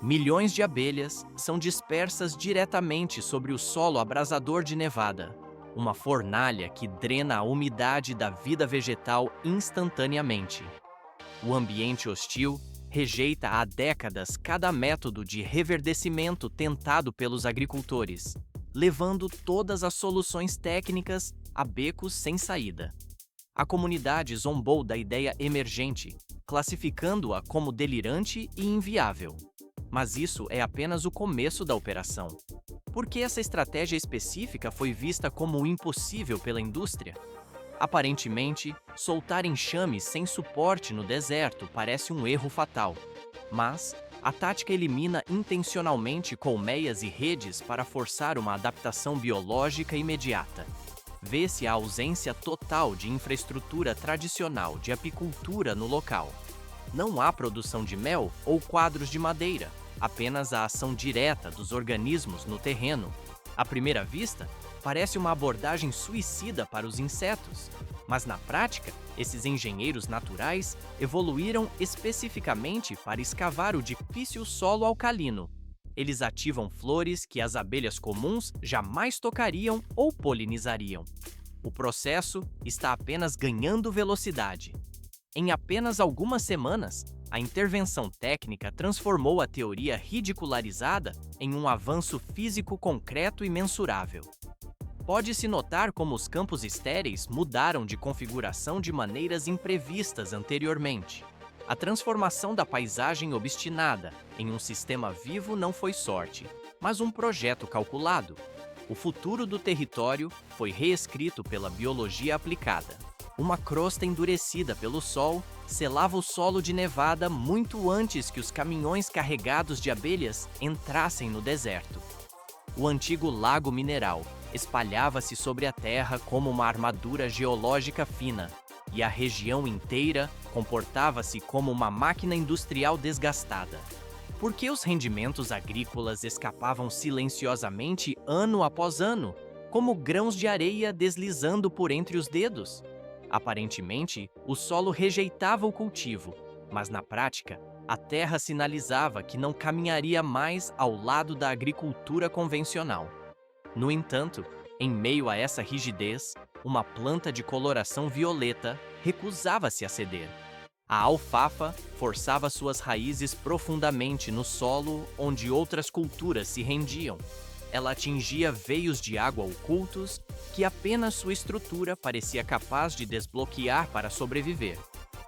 Milhões de abelhas são dispersas diretamente sobre o solo abrasador de Nevada, uma fornalha que drena a umidade da vida vegetal instantaneamente. O ambiente hostil rejeita há décadas cada método de reverdecimento tentado pelos agricultores, levando todas as soluções técnicas a becos sem saída. A comunidade zombou da ideia emergente, classificando-a como delirante e inviável. Mas isso é apenas o começo da operação. Por que essa estratégia específica foi vista como impossível pela indústria? Aparentemente, soltar enxames sem suporte no deserto parece um erro fatal. Mas a tática elimina intencionalmente colmeias e redes para forçar uma adaptação biológica imediata. Vê-se a ausência total de infraestrutura tradicional de apicultura no local. Não há produção de mel ou quadros de madeira, apenas a ação direta dos organismos no terreno. À primeira vista, parece uma abordagem suicida para os insetos, mas na prática, esses engenheiros naturais evoluíram especificamente para escavar o difícil solo alcalino. Eles ativam flores que as abelhas comuns jamais tocariam ou polinizariam. O processo está apenas ganhando velocidade. Em apenas algumas semanas, a intervenção técnica transformou a teoria ridicularizada em um avanço físico concreto e mensurável. Pode-se notar como os campos estéreis mudaram de configuração de maneiras imprevistas anteriormente. A transformação da paisagem obstinada em um sistema vivo não foi sorte, mas um projeto calculado. O futuro do território foi reescrito pela biologia aplicada. Uma crosta endurecida pelo sol selava o solo de Nevada muito antes que os caminhões carregados de abelhas entrassem no deserto. O antigo lago mineral espalhava-se sobre a terra como uma armadura geológica fina, e a região inteira comportava-se como uma máquina industrial desgastada. Por que os rendimentos agrícolas escapavam silenciosamente ano após ano, como grãos de areia deslizando por entre os dedos? Aparentemente, o solo rejeitava o cultivo, mas na prática, a terra sinalizava que não caminharia mais ao lado da agricultura convencional. No entanto, em meio a essa rigidez, uma planta de coloração violeta recusava-se a ceder. A alfafa forçava suas raízes profundamente no solo onde outras culturas se rendiam. Ela atingia veios de água ocultos que apenas sua estrutura parecia capaz de desbloquear para sobreviver.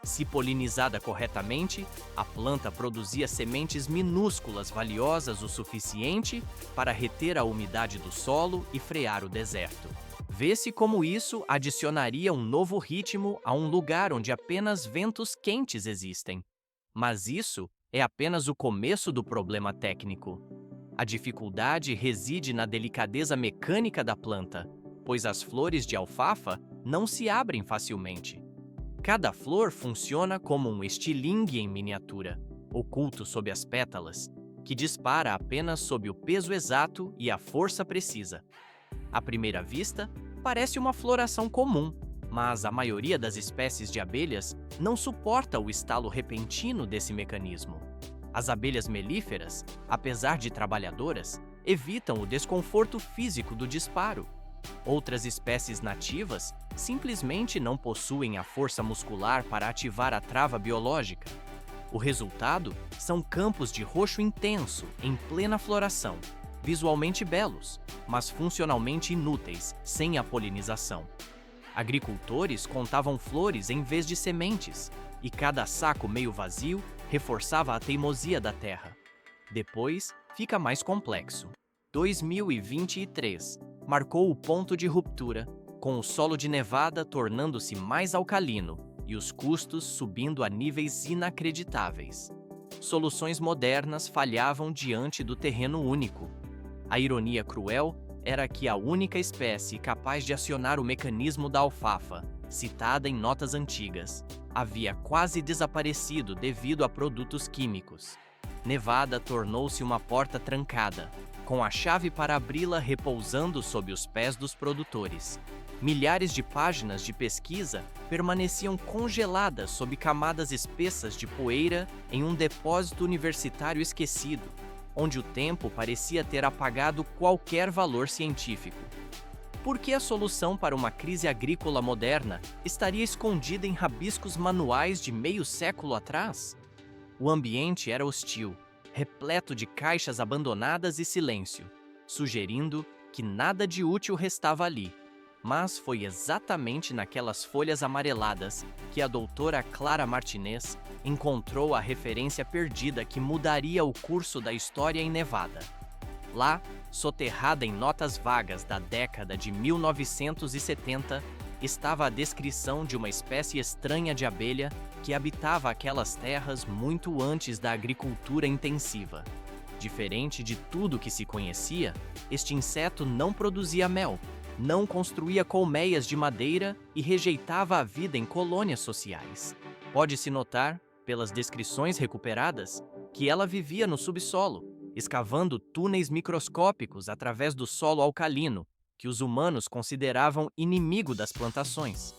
Se polinizada corretamente, a planta produzia sementes minúsculas valiosas o suficiente para reter a umidade do solo e frear o deserto. Vê-se como isso adicionaria um novo ritmo a um lugar onde apenas ventos quentes existem. Mas isso é apenas o começo do problema técnico. A dificuldade reside na delicadeza mecânica da planta, pois as flores de alfafa não se abrem facilmente. Cada flor funciona como um estilingue em miniatura, oculto sob as pétalas, que dispara apenas sob o peso exato e a força precisa. À primeira vista, parece uma floração comum, mas a maioria das espécies de abelhas não suporta o estalo repentino desse mecanismo. As abelhas melíferas, apesar de trabalhadoras, evitam o desconforto físico do disparo. Outras espécies nativas simplesmente não possuem a força muscular para ativar a trava biológica. O resultado são campos de roxo intenso em plena floração, visualmente belos, mas funcionalmente inúteis sem a polinização. Agricultores contavam flores em vez de sementes, e cada saco meio vazio reforçava a teimosia da terra. Depois, fica mais complexo. 2023 marcou o ponto de ruptura, com o solo de Nevada tornando-se mais alcalino e os custos subindo a níveis inacreditáveis. Soluções modernas falhavam diante do terreno único. A ironia cruel era que a única espécie capaz de acionar o mecanismo da alfafa, citada em notas antigas, havia quase desaparecido devido a produtos químicos. Nevada tornou-se uma porta trancada, com a chave para abri-la repousando sob os pés dos produtores. Milhares de páginas de pesquisa permaneciam congeladas sob camadas espessas de poeira em um depósito universitário esquecido, onde o tempo parecia ter apagado qualquer valor científico. Por que a solução para uma crise agrícola moderna estaria escondida em rabiscos manuais de meio século atrás? O ambiente era hostil, repleto de caixas abandonadas e silêncio, sugerindo que nada de útil restava ali. Mas foi exatamente naquelas folhas amareladas que a doutora Clara Martinez encontrou a referência perdida que mudaria o curso da história em Nevada. Lá, soterrada em notas vagas da década de 1970, estava a descrição de uma espécie estranha de abelha que habitava aquelas terras muito antes da agricultura intensiva. Diferente de tudo que se conhecia, este inseto não produzia mel, não construía colmeias de madeira e rejeitava a vida em colônias sociais. Pode-se notar, pelas descrições recuperadas, que ela vivia no subsolo, escavando túneis microscópicos através do solo alcalino, que os humanos consideravam inimigo das plantações.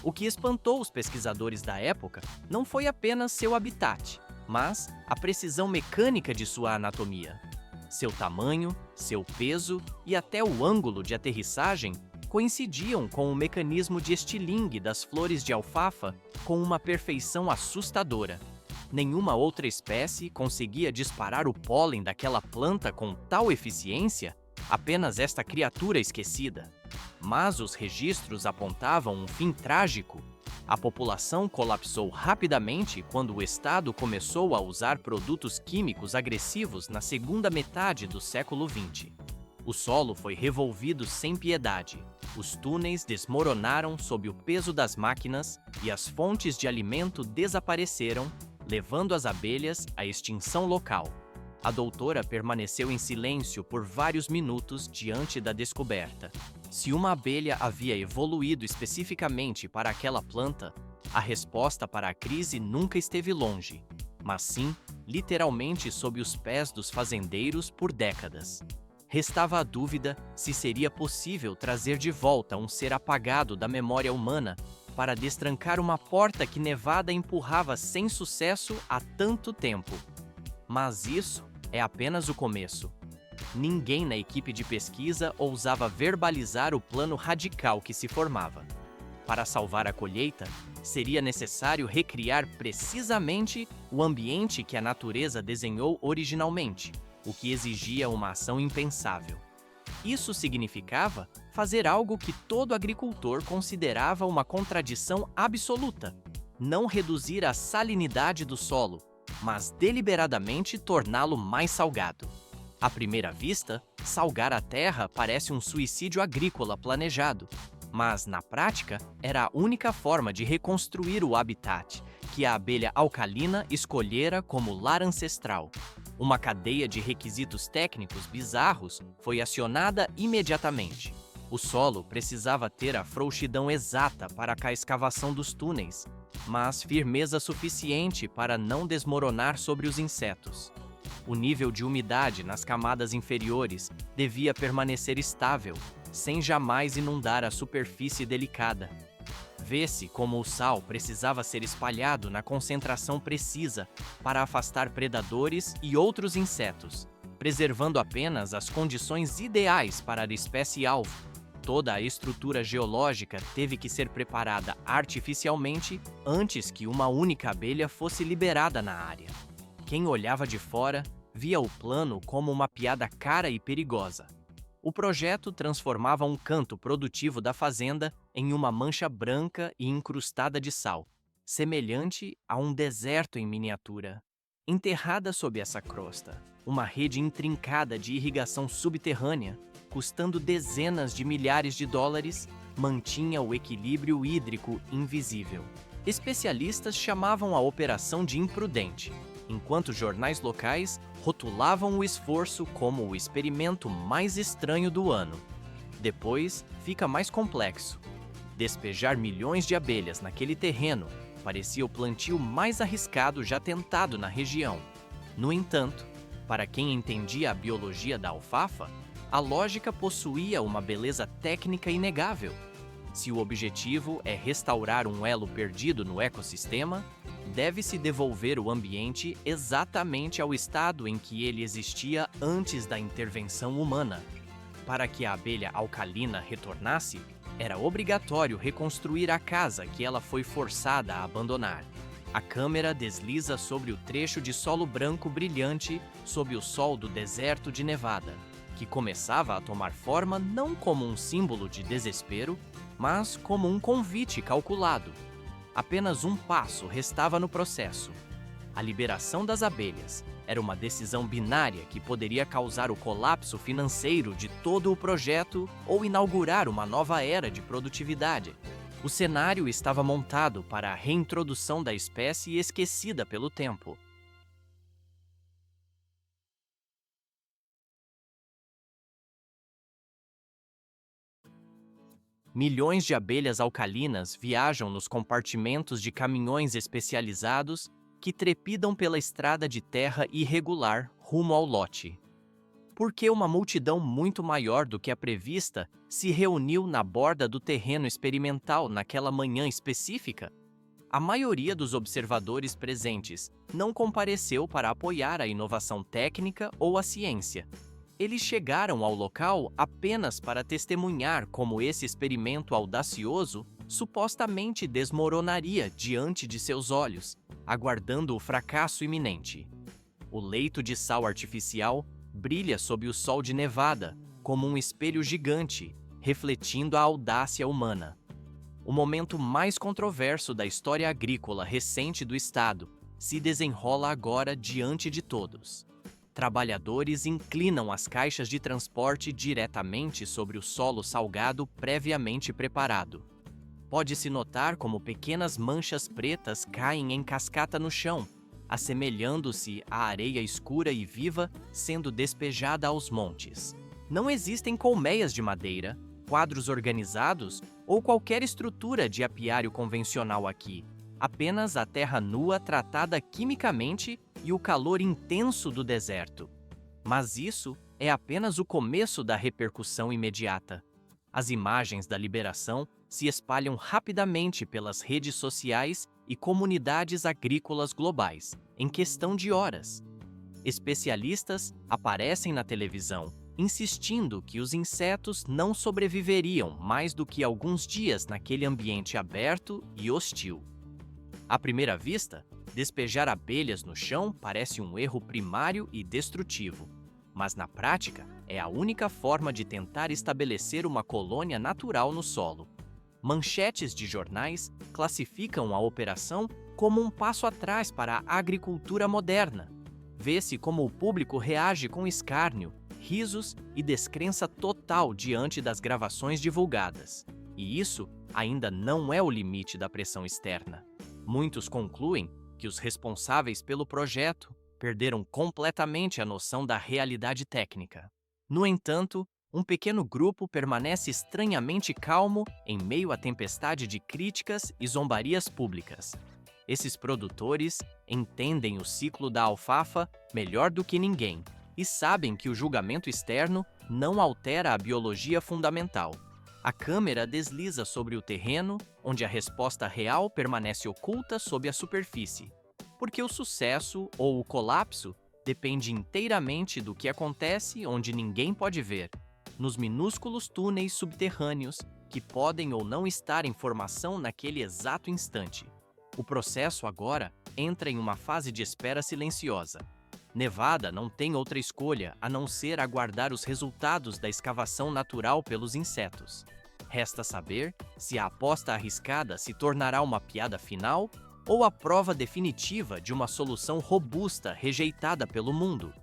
O que espantou os pesquisadores da época não foi apenas seu habitat, mas a precisão mecânica de sua anatomia. Seu tamanho, seu peso e até o ângulo de aterrissagem coincidiam com o mecanismo de estilingue das flores de alfafa com uma perfeição assustadora. Nenhuma outra espécie conseguia disparar o pólen daquela planta com tal eficiência, apenas esta criatura esquecida. Mas os registros apontavam um fim trágico. A população colapsou rapidamente quando o Estado começou a usar produtos químicos agressivos na segunda metade do século XX. O solo foi revolvido sem piedade, os túneis desmoronaram sob o peso das máquinas e as fontes de alimento desapareceram, levando as abelhas à extinção local. A doutora permaneceu em silêncio por vários minutos diante da descoberta. Se uma abelha havia evoluído especificamente para aquela planta, a resposta para a crise nunca esteve longe, mas sim, literalmente sob os pés dos fazendeiros por décadas. Restava a dúvida se seria possível trazer de volta um ser apagado da memória humana para destrancar uma porta que Nevada empurrava sem sucesso há tanto tempo. Mas isso é apenas o começo. Ninguém na equipe de pesquisa ousava verbalizar o plano radical que se formava. Para salvar a colheita, seria necessário recriar precisamente o ambiente que a natureza desenhou originalmente, o que exigia uma ação impensável. Isso significava fazer algo que todo agricultor considerava uma contradição absoluta: não reduzir a salinidade do solo, mas deliberadamente torná-lo mais salgado. À primeira vista, salgar a terra parece um suicídio agrícola planejado, mas na prática era a única forma de reconstruir o habitat que a abelha alcalina escolhera como lar ancestral. Uma cadeia de requisitos técnicos bizarros foi acionada imediatamente. O solo precisava ter a frouxidão exata para a escavação dos túneis, mas firmeza suficiente para não desmoronar sobre os insetos. O nível de umidade nas camadas inferiores devia permanecer estável, sem jamais inundar a superfície delicada. Vê-se como o sal precisava ser espalhado na concentração precisa para afastar predadores e outros insetos, preservando apenas as condições ideais para a espécie-alvo. Toda a estrutura geológica teve que ser preparada artificialmente antes que uma única abelha fosse liberada na área. Quem olhava de fora via o plano como uma piada cara e perigosa. O projeto transformava um canto produtivo da fazenda em uma mancha branca e incrustada de sal, semelhante a um deserto em miniatura. Enterrada sob essa crosta, uma rede intrincada de irrigação subterrânea, custando dezenas de milhares de dólares, mantinha o equilíbrio hídrico invisível. Especialistas chamavam a operação de imprudente, enquanto jornais locais rotulavam o esforço como o experimento mais estranho do ano. Depois, fica mais complexo. Despejar milhões de abelhas naquele terreno parecia o plantio mais arriscado já tentado na região. No entanto, para quem entendia a biologia da alfafa, a lógica possuía uma beleza técnica inegável. Se o objetivo é restaurar um elo perdido no ecossistema, deve-se devolver o ambiente exatamente ao estado em que ele existia antes da intervenção humana. Para que a abelha alcalina retornasse, era obrigatório reconstruir a casa que ela foi forçada a abandonar. A câmera desliza sobre o trecho de solo branco brilhante sob o sol do deserto de Nevada, que começava a tomar forma não como um símbolo de desespero, mas como um convite calculado. Apenas um passo restava no processo: a liberação das abelhas. Era uma decisão binária que poderia causar o colapso financeiro de todo o projeto ou inaugurar uma nova era de produtividade. O cenário estava montado para a reintrodução da espécie esquecida pelo tempo. Milhões de abelhas alcalinas viajam nos compartimentos de caminhões especializados que trepidam pela estrada de terra irregular rumo ao lote. Porque uma multidão muito maior do que a prevista se reuniu na borda do terreno experimental naquela manhã específica? A maioria dos observadores presentes não compareceu para apoiar a inovação técnica ou a ciência. Eles chegaram ao local apenas para testemunhar como esse experimento audacioso supostamente desmoronaria diante de seus olhos, aguardando o fracasso iminente. O leito de sal artificial brilha sob o sol de Nevada, como um espelho gigante, refletindo a audácia humana. O momento mais controverso da história agrícola recente do estado se desenrola agora diante de todos. Trabalhadores inclinam as caixas de transporte diretamente sobre o solo salgado previamente preparado. Pode-se notar como pequenas manchas pretas caem em cascata no chão, assemelhando-se à areia escura e viva sendo despejada aos montes. Não existem colmeias de madeira, quadros organizados ou qualquer estrutura de apiário convencional aqui. Apenas a terra nua tratada quimicamente e o calor intenso do deserto. Mas isso é apenas o começo da repercussão imediata. As imagens da liberação se espalham rapidamente pelas redes sociais e comunidades agrícolas globais, em questão de horas. Especialistas aparecem na televisão, insistindo que os insetos não sobreviveriam mais do que alguns dias naquele ambiente aberto e hostil. À primeira vista, despejar abelhas no chão parece um erro primário e destrutivo, mas na prática é a única forma de tentar estabelecer uma colônia natural no solo. Manchetes de jornais classificam a operação como um passo atrás para a agricultura moderna. Vê-se como o público reage com escárnio, risos e descrença total diante das gravações divulgadas. E isso ainda não é o limite da pressão externa. Muitos concluem que os responsáveis pelo projeto perderam completamente a noção da realidade técnica. No entanto, um pequeno grupo permanece estranhamente calmo em meio à tempestade de críticas e zombarias públicas. Esses produtores entendem o ciclo da alfafa melhor do que ninguém e sabem que o julgamento externo não altera a biologia fundamental. A câmera desliza sobre o terreno, onde a resposta real permanece oculta sob a superfície, porque o sucesso ou o colapso depende inteiramente do que acontece onde ninguém pode ver, nos minúsculos túneis subterrâneos que podem ou não estar em formação naquele exato instante. O processo agora entra em uma fase de espera silenciosa. Nevada não tem outra escolha a não ser aguardar os resultados da escavação natural pelos insetos. Resta saber se a aposta arriscada se tornará uma piada final ou a prova definitiva de uma solução robusta rejeitada pelo mundo.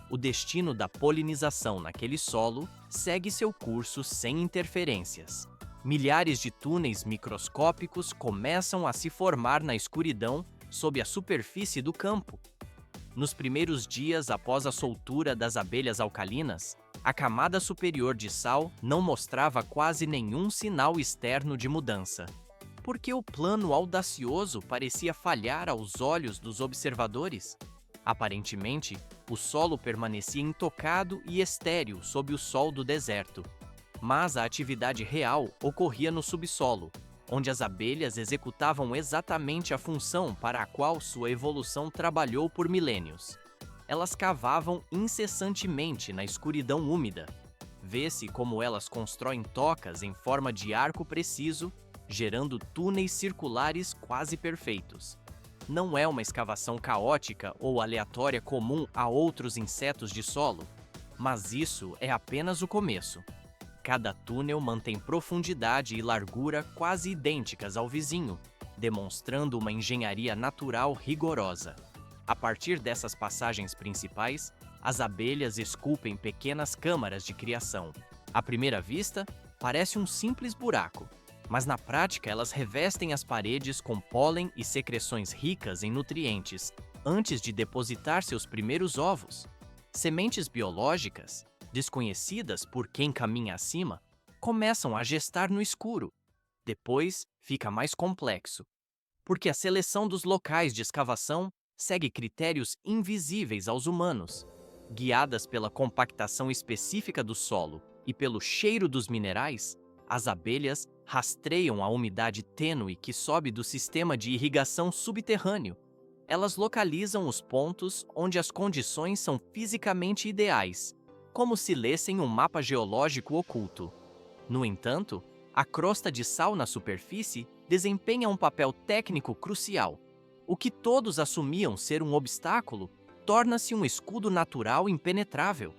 O destino da polinização naquele solo segue seu curso sem interferências. Milhares de túneis microscópicos começam a se formar na escuridão sob a superfície do campo. Nos primeiros dias após a soltura das abelhas alcalinas, a camada superior de sal não mostrava quase nenhum sinal externo de mudança, porque o plano audacioso parecia falhar aos olhos dos observadores. Aparentemente, o solo permanecia intocado e estéril sob o sol do deserto. Mas a atividade real ocorria no subsolo, onde as abelhas executavam exatamente a função para a qual sua evolução trabalhou por milênios. Elas cavavam incessantemente na escuridão úmida. Vê-se como elas constroem tocas em forma de arco preciso, gerando túneis circulares quase perfeitos. Não é uma escavação caótica ou aleatória comum a outros insetos de solo, mas isso é apenas o começo. Cada túnel mantém profundidade e largura quase idênticas ao vizinho, demonstrando uma engenharia natural rigorosa. A partir dessas passagens principais, as abelhas esculpem pequenas câmaras de criação. À primeira vista, parece um simples buraco, mas na prática elas revestem as paredes com pólen e secreções ricas em nutrientes antes de depositar seus primeiros ovos. Sementes biológicas, desconhecidas por quem caminha acima, começam a gestar no escuro. Depois, fica mais complexo, porque a seleção dos locais de escavação segue critérios invisíveis aos humanos. Guiadas pela compactação específica do solo e pelo cheiro dos minerais, as abelhas rastreiam a umidade tênue que sobe do sistema de irrigação subterrâneo. Elas localizam os pontos onde as condições são fisicamente ideais, como se lessem um mapa geológico oculto. No entanto, a crosta de sal na superfície desempenha um papel técnico crucial. O que todos assumiam ser um obstáculo torna-se um escudo natural impenetrável.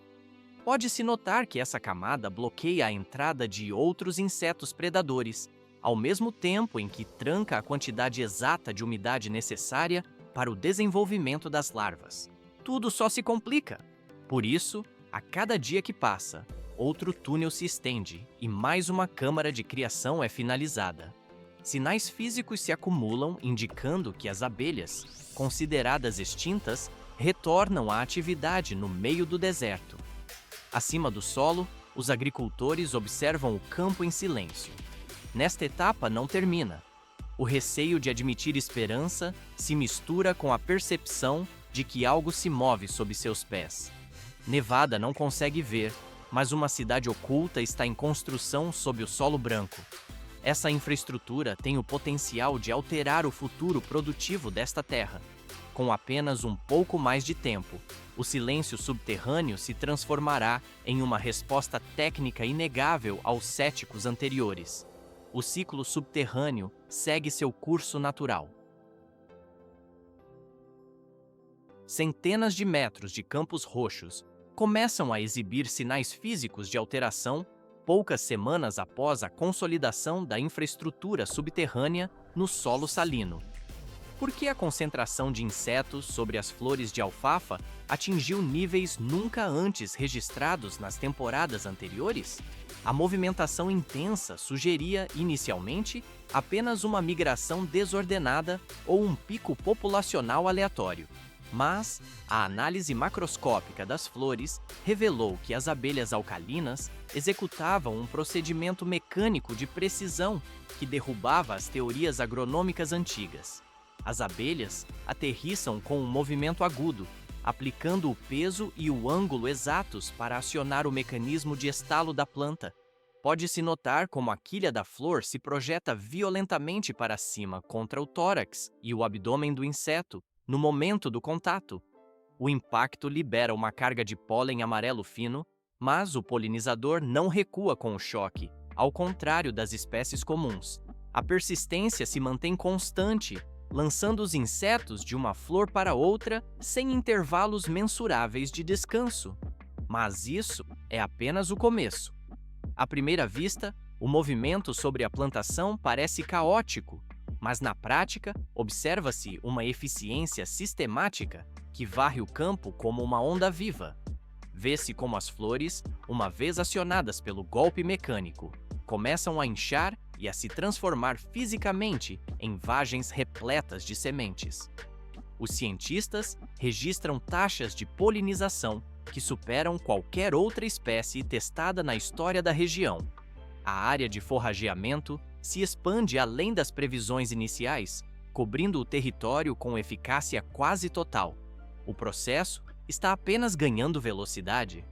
Pode-se notar que essa camada bloqueia a entrada de outros insetos predadores, ao mesmo tempo em que tranca a quantidade exata de umidade necessária para o desenvolvimento das larvas. Tudo só se complica. Por isso, a cada dia que passa, outro túnel se estende e mais uma câmara de criação é finalizada. Sinais físicos se acumulam indicando que as abelhas, consideradas extintas, retornam à atividade no meio do deserto. Acima do solo, os agricultores observam o campo em silêncio. Nesta etapa não termina. O receio de admitir esperança se mistura com a percepção de que algo se move sob seus pés. Nevada não consegue ver, mas uma cidade oculta está em construção sob o solo branco. Essa infraestrutura tem o potencial de alterar o futuro produtivo desta terra. Com apenas um pouco mais de tempo, o silêncio subterrâneo se transformará em uma resposta técnica inegável aos céticos anteriores. O ciclo subterrâneo segue seu curso natural. Centenas de metros de campos roxos começam a exibir sinais físicos de alteração poucas semanas após a consolidação da infraestrutura subterrânea no solo salino. Por que a concentração de insetos sobre as flores de alfafa atingiu níveis nunca antes registrados nas temporadas anteriores? A movimentação intensa sugeria, inicialmente, apenas uma migração desordenada ou um pico populacional aleatório. Mas a análise macroscópica das flores revelou que as abelhas alcalinas executavam um procedimento mecânico de precisão que derrubava as teorias agronômicas antigas. As abelhas aterrissam com um movimento agudo, aplicando o peso e o ângulo exatos para acionar o mecanismo de estalo da planta. Pode-se notar como a quilha da flor se projeta violentamente para cima contra o tórax e o abdômen do inseto no momento do contato. O impacto libera uma carga de pólen amarelo fino, mas o polinizador não recua com o choque, ao contrário das espécies comuns. A persistência se mantém constante, lançando os insetos de uma flor para outra sem intervalos mensuráveis de descanso. Mas isso é apenas o começo. À primeira vista, o movimento sobre a plantação parece caótico, mas na prática, observa-se uma eficiência sistemática que varre o campo como uma onda viva. Vê-se como as flores, uma vez acionadas pelo golpe mecânico, começam a inchar e a se transformar fisicamente em vagens repletas de sementes. Os cientistas registram taxas de polinização que superam qualquer outra espécie testada na história da região. A área de forrageamento se expande além das previsões iniciais, cobrindo o território com eficácia quase total. O processo está apenas ganhando velocidade.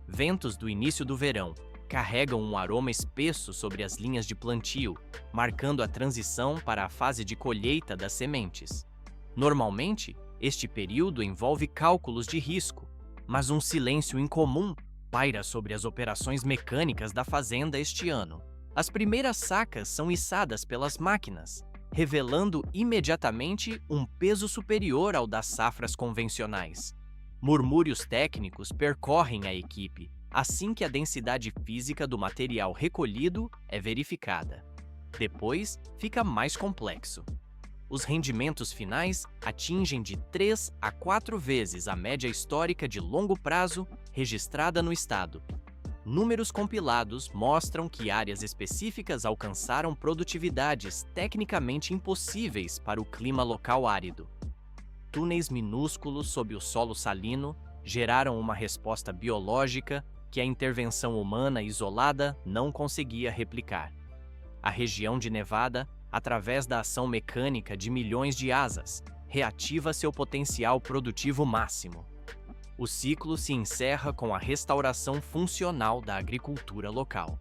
Ventos do início do verão, carregam um aroma espesso sobre as linhas de plantio, marcando a transição para a fase de colheita das sementes. Normalmente, este período envolve cálculos de risco, mas um silêncio incomum paira sobre as operações mecânicas da fazenda este ano. As primeiras sacas são içadas pelas máquinas, revelando imediatamente um peso superior ao das safras convencionais. Murmúrios técnicos percorrem a equipe assim que a densidade física do material recolhido é verificada. Depois, fica mais complexo. Os rendimentos finais atingem de 3 a 4 vezes a média histórica de longo prazo registrada no estado. Números compilados mostram que áreas específicas alcançaram produtividades tecnicamente impossíveis para o clima local árido. Túneis minúsculos sob o solo salino geraram uma resposta biológica que a intervenção humana isolada não conseguia replicar. A região de Nevada, através da ação mecânica de milhões de asas, reativa seu potencial produtivo máximo. O ciclo se encerra com a restauração funcional da agricultura local.